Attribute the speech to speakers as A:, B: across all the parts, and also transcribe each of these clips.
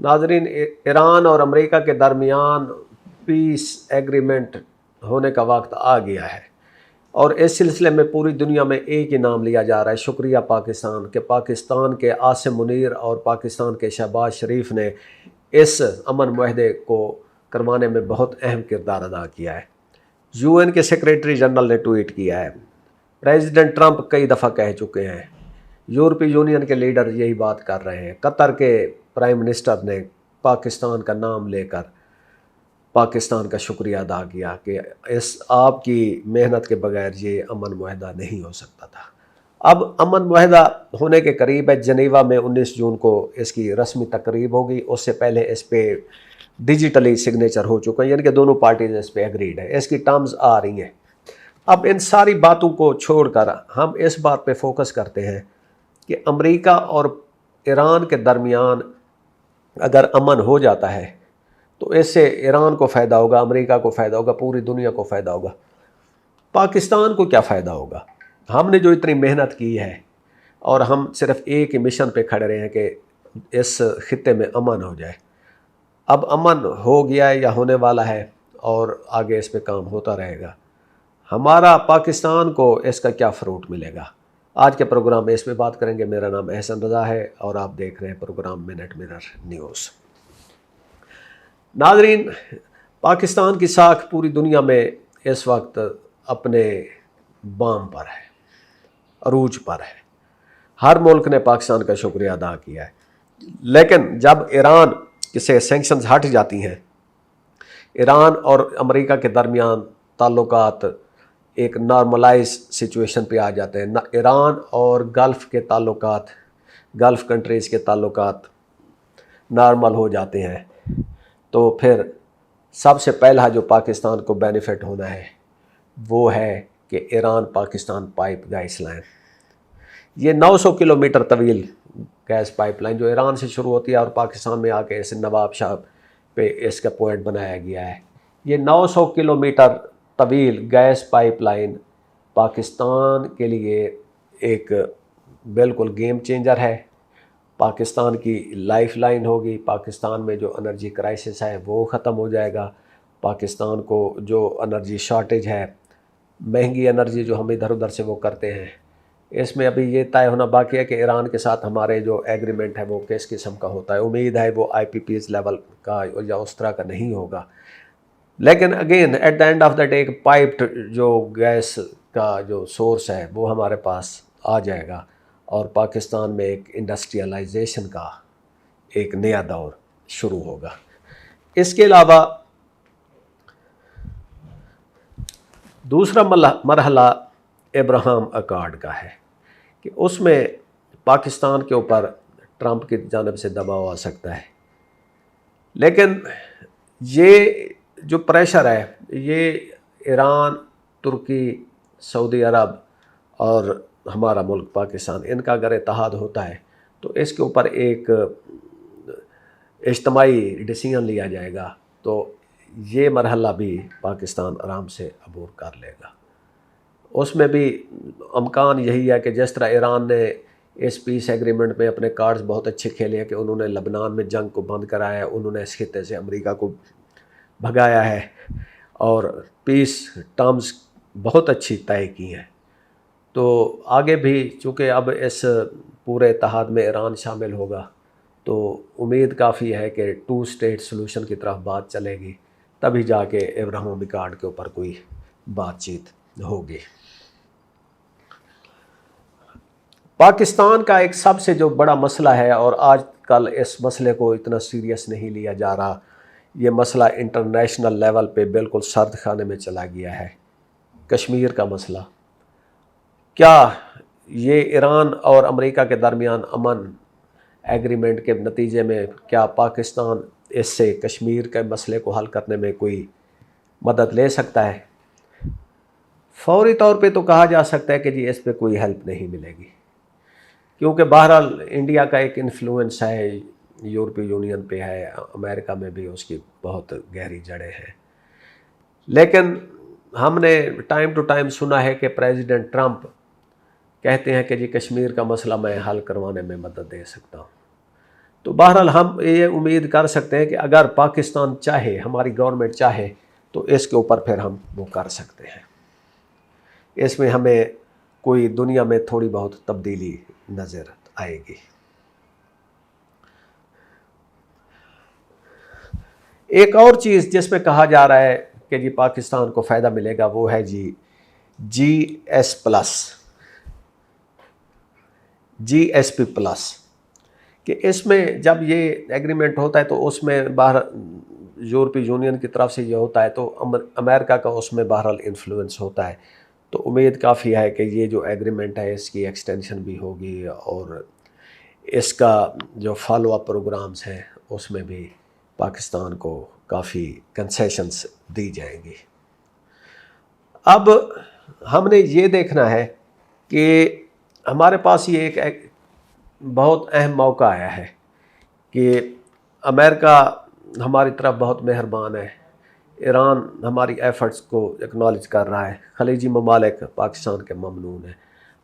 A: नाज़रीन, ईरान और अमेरिका के दरमियान पीस एग्रीमेंट होने का वक्त आ गया है और इस सिलसिले में पूरी दुनिया में एक ही नाम लिया जा रहा है, शुक्रिया पाकिस्तान के। पाकिस्तान के आसिम मुनीर और पाकिस्तान के शहबाज शरीफ ने इस अमन मुआहदे को करवाने में बहुत अहम किरदार अदा किया है। UN के सेक्रेटरी जनरल ने ट्वीट किया है, प्रेसिडेंट ट्रंप कई दफ़ा कह चुके हैं, यूरोपीय यूनियन के लीडर यही बात कर रहे हैं, कतर के प्राइम मिनिस्टर ने पाकिस्तान का नाम लेकर पाकिस्तान का शुक्रिया अदा किया कि इस आपकी मेहनत के बगैर ये अमन मुआहदा नहीं हो सकता था। अब अमन मुआहदा होने के करीब है। जनीवा में 19 जून को इसकी रस्मी तकरीब होगी। उससे पहले इस पर डिजिटली सिग्नेचर हो चुका है, यानी कि दोनों पार्टीज इस पर एग्रीड है, इसकी टर्म्स आ रही हैं। अब इन सारी बातों को छोड़कर हम इस बात पे फोकस करते हैं कि अमेरिका और ईरान के दरमियान अगर अमन हो जाता है तो इससे ईरान को फ़ायदा होगा, अमेरिका को फ़ायदा होगा, पूरी दुनिया को फ़ायदा होगा। पाकिस्तान को क्या फ़ायदा होगा? हमने जो इतनी मेहनत की है और हम सिर्फ एक ही मिशन पे खड़े रहे हैं कि इस खित्ते में अमन हो जाए। अब अमन हो गया है या होने वाला है और आगे इस पे काम होता रहेगा। हमारा पाकिस्तान को इसका क्या फ़रूट मिलेगा? आज के प्रोग्राम में इस पे बात करेंगे। मेरा नाम एहसन रज़ा है और आप देख रहे हैं प्रोग्राम मिनट मिरर न्यूज़। नाज़रीन, पाकिस्तान की साख पूरी दुनिया में इस वक्त अपने बाम पर है, अरूज पर है। हर मुल्क ने पाकिस्तान का शुक्रिया अदा किया है, लेकिन जब ईरान से सैंक्शंस हट जाती हैं, ईरान और अमेरिका के दरमियान ताल्लुकात एक नॉर्मलाइज सिचुएशन पे आ जाते हैं। ईरान और गल्फ़ के ताल्लुकात, गल्फ़ कंट्रीज़ के ताल्लुकात नॉर्मल हो जाते हैं, तो फिर सबसे पहला जो पाकिस्तान को बेनिफिट होना है वो है कि Iran Pakistan pipe gas line, ये 900 किलोमीटर तवील गैस पाइपलाइन जो ईरान से शुरू होती है और पाकिस्तान में आके इसे नवाब शाह पे इसका पॉइंट बनाया गया है। ये 900 किलोमीटर तवील गैस पाइपलाइन पाकिस्तान के लिए एक बिल्कुल गेम चेंजर है। पाकिस्तान की लाइफ लाइन होगी। पाकिस्तान में जो एनर्जी क्राइसिस है वो ख़त्म हो जाएगा। पाकिस्तान को जो एनर्जी शॉर्टेज है, महंगी एनर्जी जो हम इधर उधर से वो करते हैं, इसमें अभी ये तय होना बाकी है कि ईरान के साथ हमारे जो एग्रीमेंट है वो किस किस्म का होता है। उम्मीद है वो IPPs लेवल का या उस तरह का नहीं होगा, लेकिन again at the end of the day piped जो गैस का जो सोर्स है वो हमारे पास आ जाएगा और पाकिस्तान में एक इंडस्ट्रियलाइजेशन का एक नया दौर शुरू होगा। इसके अलावा दूसरा मरहला अब्राहम अकॉर्ड का है कि उसमें पाकिस्तान के ऊपर ट्रंप की जानब से दबाव आ सकता है, लेकिन ये जो प्रेशर है ये ईरान, तुर्की, सऊदी अरब और हमारा मुल्क पाकिस्तान, इनका अगर इत्तेहाद होता है तो इसके ऊपर एक इज्तिमाई डिसीजन लिया जाएगा, तो ये मरहला भी पाकिस्तान आराम से अबूर कर लेगा। उसमें भी अमकान यही है कि जिस तरह ईरान ने इस पीस एग्रीमेंट में अपने कार्ड्स बहुत अच्छे खेले हैं कि उन्होंने लबनान में जंग को बंद कराया है, उन्होंने इस खित्ते से अमेरिका को भगाया है और पीस टर्म्स बहुत अच्छी तय की हैं, तो आगे भी चूँकि अब इस पूरे इत्तेहाद में ईरान शामिल होगा तो उम्मीद काफ़ी है कि 2 स्टेट सलूशन की तरफ बात चलेगी, तभी जाके अब्राहम अकॉर्ड के ऊपर कोई बातचीत होगी। पाकिस्तान का एक सबसे जो बड़ा मसला है और आजकल इस मसले को इतना सीरियस नहीं लिया जा रहा, ये मसला इंटरनेशनल लेवल पे बिल्कुल सर्द खाने में चला गया है, कश्मीर का मसला। क्या ये ईरान और अमेरिका के दरमियान अमन एग्रीमेंट के नतीजे में क्या पाकिस्तान इससे कश्मीर के मसले को हल करने में कोई मदद ले सकता है? फौरी तौर पे तो कहा जा सकता है कि जी इस पे कोई हेल्प नहीं मिलेगी, क्योंकि बहरहाल इंडिया का एक इन्फ्लुएंस है, यूरोपीय यूनियन पे है, अमेरिका में भी उसकी बहुत गहरी जड़ें हैं। लेकिन हमने टाइम टू टाइम सुना है कि प्रेसिडेंट ट्रंप कहते हैं कि जी कश्मीर का मसला मैं हल करवाने में मदद दे सकता हूँ। تو بہرحال ہم یہ امید کر سکتے ہیں کہ اگر پاکستان چاہے، ہماری گورنمنٹ چاہے، تو اس کے اوپر پھر ہم وہ کر سکتے ہیں۔ اس میں ہمیں کوئی دنیا میں تھوڑی بہت تبدیلی نظر آئے گی۔ ایک اور چیز جس میں کہا جا رہا ہے کہ جی پاکستان کو فائدہ ملے گا، وہ ہے GSP+، کہ اس میں جب یہ ایگریمنٹ ہوتا ہے تو اس میں باہر یورپی یونین کی طرف سے یہ ہوتا ہے تو امریکہ کا اس میں بہرحال انفلوئنس ہوتا ہے۔ تو امید کافی ہے کہ یہ جو ایگریمنٹ ہے اس کی ایکسٹینشن بھی ہوگی اور اس کا جو فالو اپ پروگرامز ہیں اس میں بھی پاکستان کو کافی کنسیشنز دی جائیں گی۔ اب ہم نے یہ دیکھنا ہے کہ ہمارے پاس یہ ایک بہت اہم موقع آیا ہے کہ امریکہ ہماری طرف بہت مہربان ہے، ایران ہماری ایفرٹس کو اکنالج کر رہا ہے، خلیجی ممالک پاکستان کے ممنون ہیں۔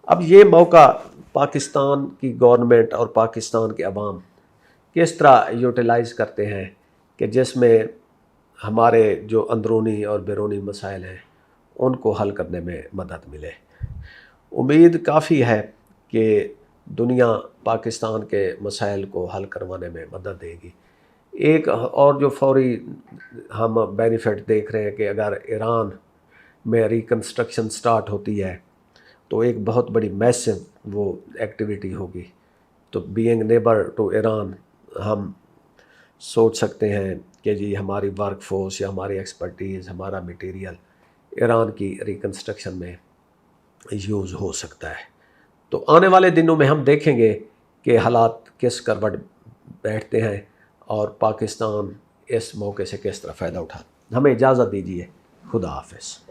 A: اب یہ موقع پاکستان کی گورنمنٹ اور پاکستان کے عوام کس طرح یوٹیلائز کرتے ہیں کہ جس میں ہمارے جو اندرونی اور بیرونی مسائل ہیں ان کو حل کرنے میں مدد ملے۔ امید کافی ہے کہ دنیا پاکستان کے مسائل کو حل کروانے میں مدد دے گی۔ ایک اور جو فوری ہم بینیفٹ دیکھ رہے ہیں کہ اگر ایران میں ریکنسٹرکشن سٹارٹ ہوتی ہے تو ایک بہت بڑی میسو وہ ایکٹیویٹی ہوگی۔ تو بینگ نیبر ٹو ایران ہم سوچ سکتے ہیں کہ جی ہماری ورک فورس یا ہماری ایکسپرٹیز، ہمارا میٹیریل ایران کی ریکنسٹرکشن میں یوز ہو سکتا ہے۔ تو آنے والے دنوں میں ہم دیکھیں گے کہ حالات کس کروٹ بیٹھتے ہیں اور پاکستان اس موقع سے کس طرح فائدہ اٹھاتا ہے۔ ہمیں اجازت دیجیے، خدا حافظ۔